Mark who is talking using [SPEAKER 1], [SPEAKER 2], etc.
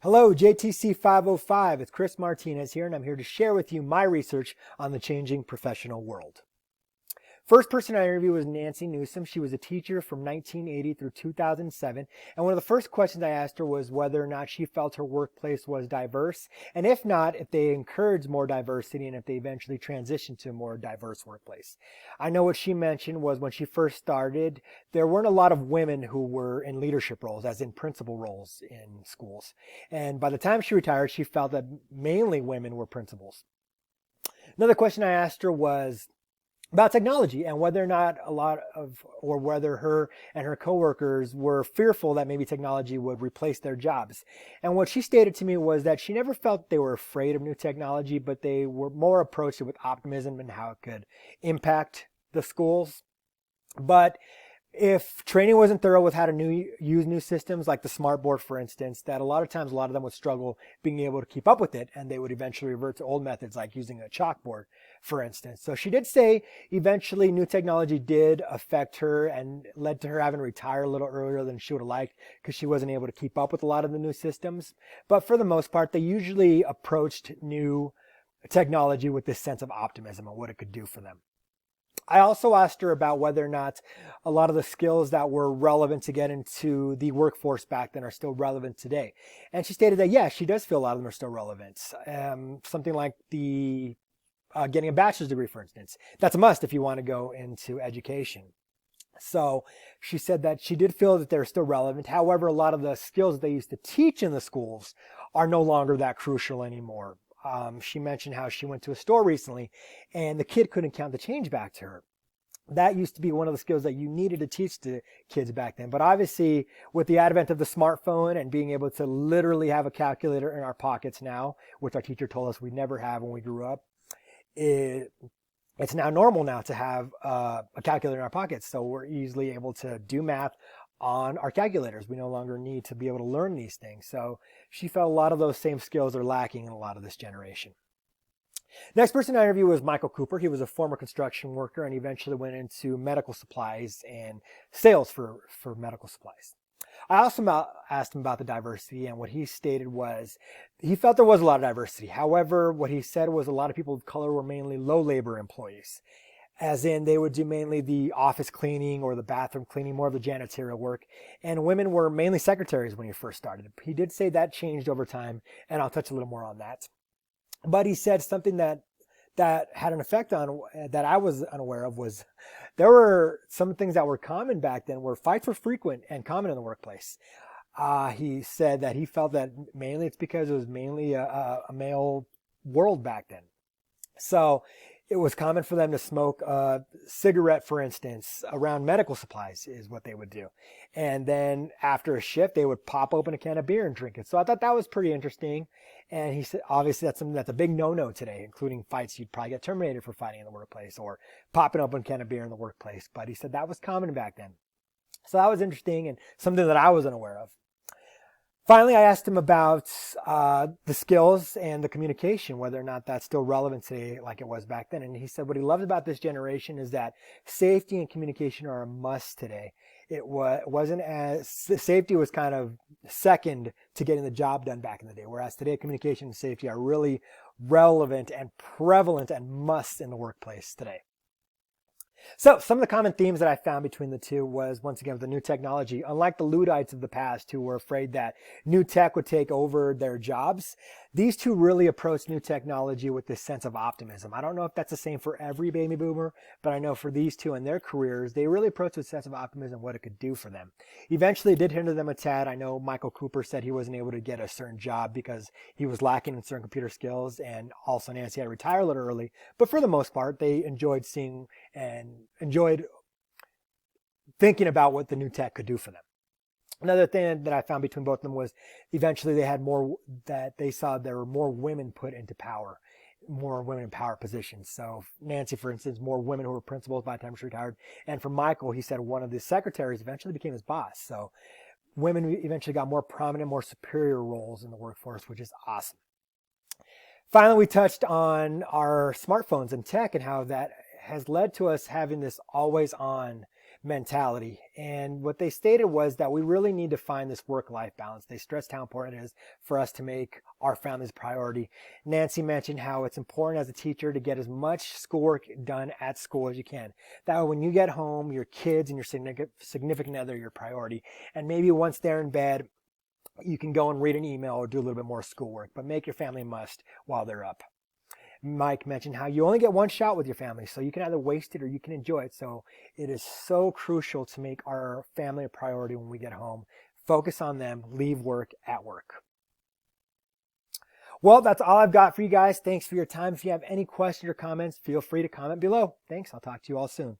[SPEAKER 1] Hello, JTC 505. It's Chris Martinez here, and I'm here to share with you my research on the changing professional world. First person I interviewed was Nancy Newsom. She was a teacher from 1980 through 2007. And one of the first questions I asked her was whether or not she felt her workplace was diverse. And if not, if they encouraged more diversity and if they eventually transitioned to a more diverse workplace. I know what she mentioned was when she first started, there weren't a lot of women who were in leadership roles, as in principal roles in schools. And by the time she retired, she felt that mainly women were principals. Another question I asked her was about technology and whether or not whether her and her coworkers were fearful that maybe technology would replace their jobs. And what she stated to me was that she never felt they were afraid of new technology, but they were more approached it with optimism and how it could impact the schools. But if training wasn't thorough with how to use new systems like the smartboard, for instance, that a lot of times a lot of them would struggle being able to keep up with it, and they would eventually revert to old methods like using a chalkboard, for instance. So she did say eventually new technology did affect her and led to her having to retire a little earlier than she would have liked because she wasn't able to keep up with a lot of the new systems. But for the most part, they usually approached new technology with this sense of optimism and what it could do for them. I also asked her about whether or not a lot of the skills that were relevant to get into the workforce back then are still relevant today. And she stated that, yes, she does feel a lot of them are still relevant. Something like the getting a bachelor's degree, for instance. That's a must if you want to go into education. So she said that she did feel that they're still relevant. However, a lot of the skills that they used to teach in the schools are no longer that crucial anymore. She mentioned how she went to a store recently and the kid couldn't count the change back to her. That used to be one of the skills that you needed to teach to kids back then. But obviously, with the advent of the smartphone and being able to literally have a calculator in our pockets now, which our teacher told us we never have when we grew up, it's now normal now to have a calculator in our pockets. So we're easily able to do math on our calculators. We no longer need to be able to learn these things. So she felt a lot of those same skills are lacking in a lot of this generation. Next person I interviewed was Michael Cooper. He was a former construction worker and eventually went into medical supplies and sales for medical supplies. I also asked him about the diversity, and what he stated was he felt there was a lot of diversity. However, what he said was a lot of people of color were mainly low labor employees, as in they would do mainly the office cleaning or the bathroom cleaning, more of the janitorial work. And women were mainly secretaries when he first started. He did say that changed over time, and I'll touch a little more on that. But he said something that had an effect on that I was unaware of was there were some things that were common back then where fights were frequent and common in the workplace. He said that he felt that mainly it's because it was mainly a male world back then. So it was common for them to smoke a cigarette, for instance, around medical supplies is what they would do. And then after a shift, they would pop open a can of beer and drink it. So I thought that was pretty interesting. And he said, obviously, that's something that's a big no-no today, including fights. You'd probably get terminated for fighting in the workplace or popping open a can of beer in the workplace. But he said that was common back then. So that was interesting and something that I was unaware of. Finally, I asked him about the skills and the communication, whether or not that's still relevant today like it was back then. And he said what he loves about this generation is that safety and communication are a must today. Safety was kind of second to getting the job done back in the day, whereas today communication and safety are really relevant and prevalent and must in the workplace today. So some of the common themes that I found between the two was, once again, with the new technology. Unlike the Luddites of the past who were afraid that new tech would take over their jobs, these two really approached new technology with this sense of optimism. I don't know if that's the same for every baby boomer, but I know for these two and their careers, they really approached with a sense of optimism what it could do for them. Eventually, it did hinder them a tad. I know Michael Cooper said he wasn't able to get a certain job because he was lacking in certain computer skills, and also Nancy had to retire a little early. But for the most part, they enjoyed seeing and enjoyed thinking about what the new tech could do for them. Another thing that I found between both of them was eventually they saw there were more women put into power, more women in power positions. So Nancy, for instance, more women who were principals by the time she retired. And for Michael, he said one of the secretaries eventually became his boss. So women eventually got more prominent, more superior roles in the workforce, which is awesome. Finally, we touched on our smartphones and tech and how that has led to us having this always on mentality. And what they stated was that we really need to find this work-life balance. They stressed how important it is for us to make our families a priority. Nancy mentioned how it's important as a teacher to get as much schoolwork done at school as you can. That way when you get home, your kids and your significant other are your priority. And maybe once they're in bed, you can go and read an email or do a little bit more schoolwork, but make your family a must while they're up. Mike mentioned how you only get one shot with your family, so you can either waste it or you can enjoy it. So it is so crucial to make our family a priority when we get home. Focus on them, leave work at work. Well, that's all I've got for you guys. Thanks for your time. If you have any questions or comments, feel free to comment below. Thanks. I'll talk to you all soon.